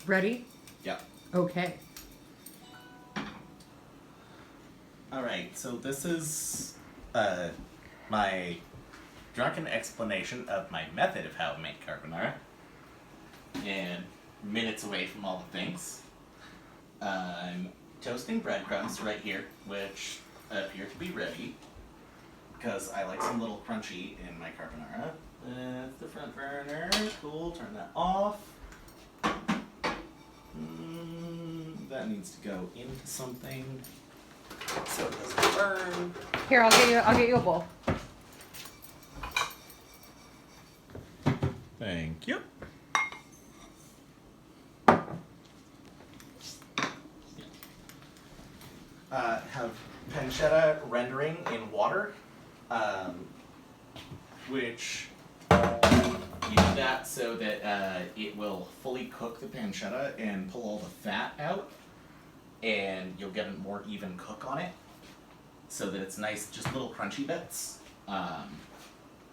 Ready? Yep. Okay. Alright, so this is my drunken explanation of my method of how to make carbonara. And minutes away from all the things. I'm toasting breadcrumbs right here, which appear to be ready. Because I like some little crunchy in my carbonara. That's the front burner. Cool, turn that off. That needs to go into something so it doesn't burn. Here, I'll get you a bowl. Thank you. Have pancetta rendering in water, which you do that so that it will fully cook the pancetta and pull all the fat out, and you'll get a more even cook on it, so that it's nice, just little crunchy bits,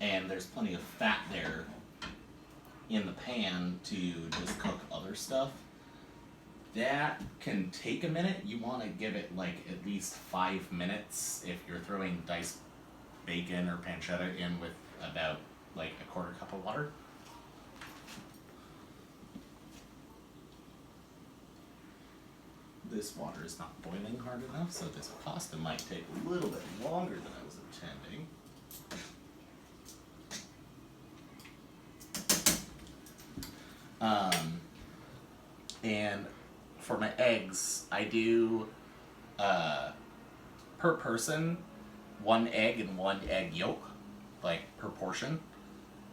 and there's plenty of fat there in the pan to just cook other stuff. That can take a minute. You want to give it like at least 5 minutes if you're throwing diced bacon or pancetta in with about like a quarter cup of water. This water is not boiling hard enough, so this pasta might take a little bit longer than I was intending. And for my eggs, I do per person 1 egg and 1 egg yolk, like per portion,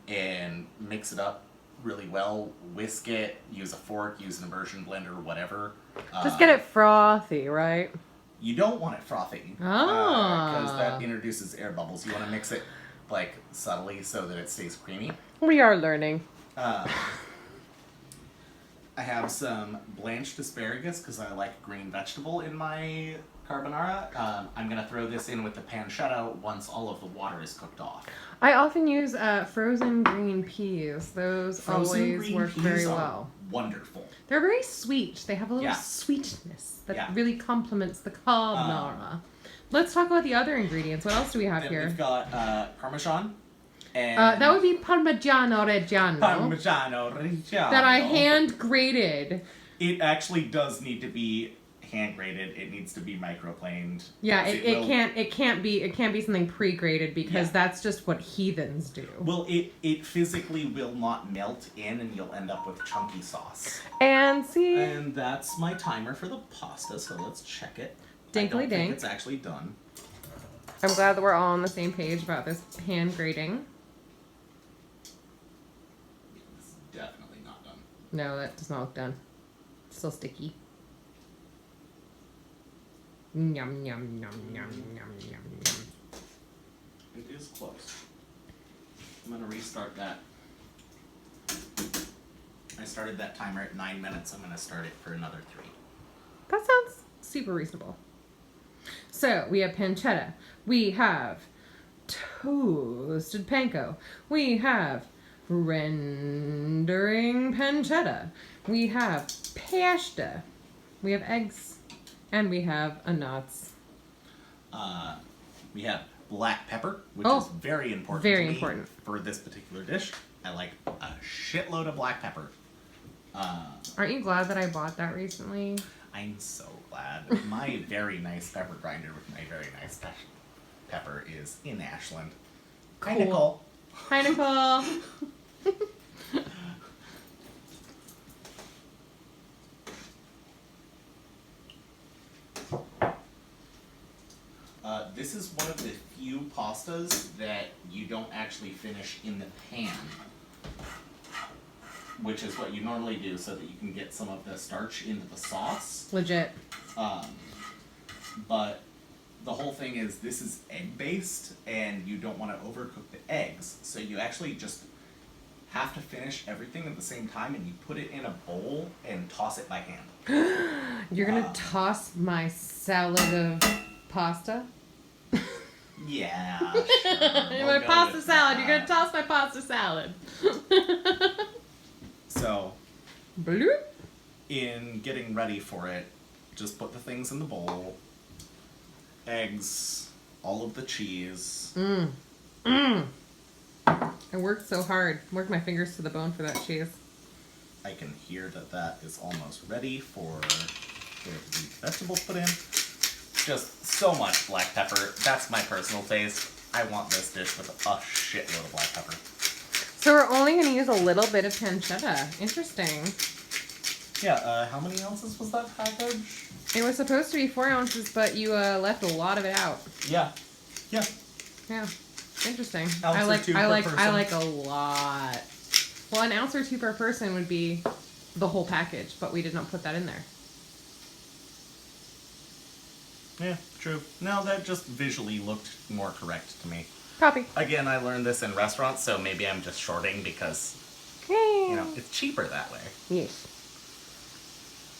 and mix it up really well. Whisk it, use a fork, use an immersion blender, whatever. Just get it frothy, right? You don't want it frothy, because that introduces air bubbles. You want to mix it like subtly so that it stays creamy. We are learning. I have some blanched asparagus because I like green vegetable in my carbonara. I'm going to throw this in with the pancetta once all of the water is cooked off. I often use frozen green peas. Those Frozen always green work peas very are well. wonderful. They're very sweet. They have a little Yeah. sweetness that Yeah. really complements the carbonara. Let's talk about the other ingredients. What else do we have Then here? we've got Parmesan. And That would be Parmigiano Reggiano. Parmigiano Reggiano. That I hand grated. It actually does need to be hand grated. It needs to be microplaned. Yeah, Because it can't be something pre-grated because Yeah. that's just what heathens do. Well, it physically will not melt in, and you'll end up with chunky sauce. And see, And that's my timer for the pasta, so let's check it. I Dinkly don't dink. think it's actually done. I'm glad that we're all on the same page about this hand grating. This is definitely not done. No, that does not look done. It's still sticky. Yum, yum, yum, yum, yum, yum, yum. It is close. I'm gonna restart that. I started that timer at 9 minutes. I'm gonna start it for another 3. That sounds super reasonable. So, we have pancetta. We have toasted panko. We have rendering pancetta. We have pasta. We have eggs. And we have a nuts. We have black pepper, which Oh, is very important very to me important. for this particular dish. I like a shitload of black pepper. Aren't you glad that I bought that recently? I'm so glad. My very nice pepper grinder with my very nice pepper is in Ashland. Hi, Cool. Nicole. Hi, Nicole. This is one of the few pastas that you don't actually finish in the pan, which is what you normally do so that you can get some of the starch into the sauce. Legit. But the whole thing is this is egg-based, and you don't want to overcook the eggs, so you actually just have to finish everything at the same time, and you put it in a bowl and toss it by hand. You're gonna toss my salad of pasta? Yeah, sure. My We'll go pasta with salad. that. You're gonna toss my pasta salad. So, Bloop. in getting ready for it, just put the things in the bowl. Eggs, all of the cheese. I worked so hard. Worked my fingers to the bone for that cheese. I can hear that is almost ready for the vegetables put in. Just so much black pepper. That's my personal taste. I want this dish with a shitload of black pepper. So we're only going to use a little bit of pancetta. Interesting. Yeah, how many ounces was that package? It was supposed to be 4 ounces, but you left a lot of it out. Yeah. Yeah. Yeah. Interesting. Ounce or two per person. I like a lot. Well, an ounce or two per person would be the whole package, but we did not put that in there. Yeah, true. No, that just visually looked more correct to me. Copy. Again, I learned this in restaurants, so maybe I'm just shorting because, it's cheaper that way. Yes.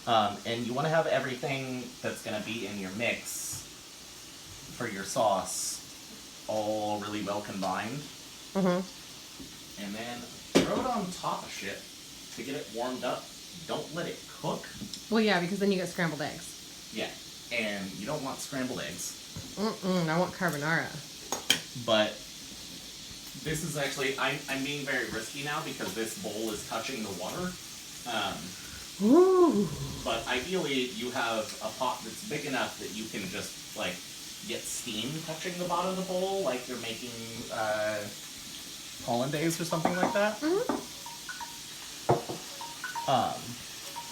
And you want to have everything that's going to be in your mix for your sauce all really well combined. Mm-hmm. And then throw it on top of shit to get it warmed up. Don't let it cook. Well, yeah, because then you get scrambled eggs. Yeah, and you don't want scrambled eggs. I want carbonara. But this is actually, I'm being very risky now because this bowl is touching the water. Ooh. But ideally, you have a pot that's big enough that you can just, like, get steam touching the bottom of the bowl, like you're making hollandaise or something like that. Mm-hmm.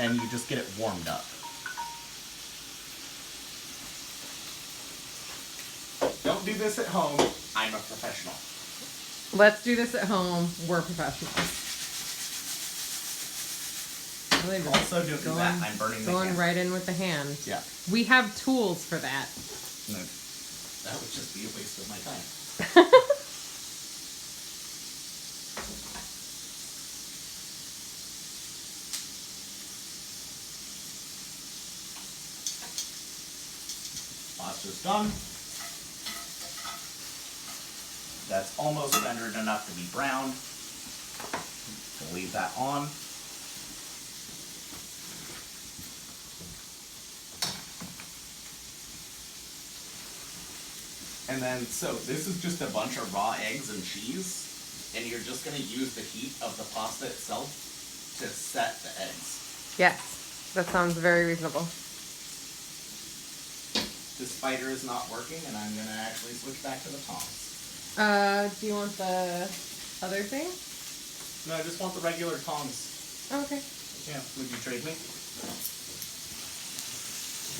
And you just get it warmed up. Don't do this at home. I'm a professional. Let's do this at home. We're professionals. Really Also, don't do that. I'm burning the Going hand. right in with the hand. Yeah. We have tools for that. No, that would just be a waste of my time. Pasta's done. That's almost rendered enough to be brown. We'll leave that on. And then, so this is just a bunch of raw eggs and cheese, and you're just going to use the heat of the pasta itself to set the eggs. Yes, that sounds very reasonable. This spider is not working, and I'm going to actually switch back to the tongs. Do you want the other thing? No, I just want the regular tongs. Oh, okay. Yeah, would you trade me?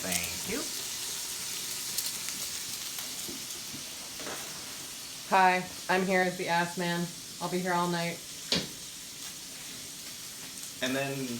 Thank you. Hi, I'm here as the ass man. I'll be here all night. And then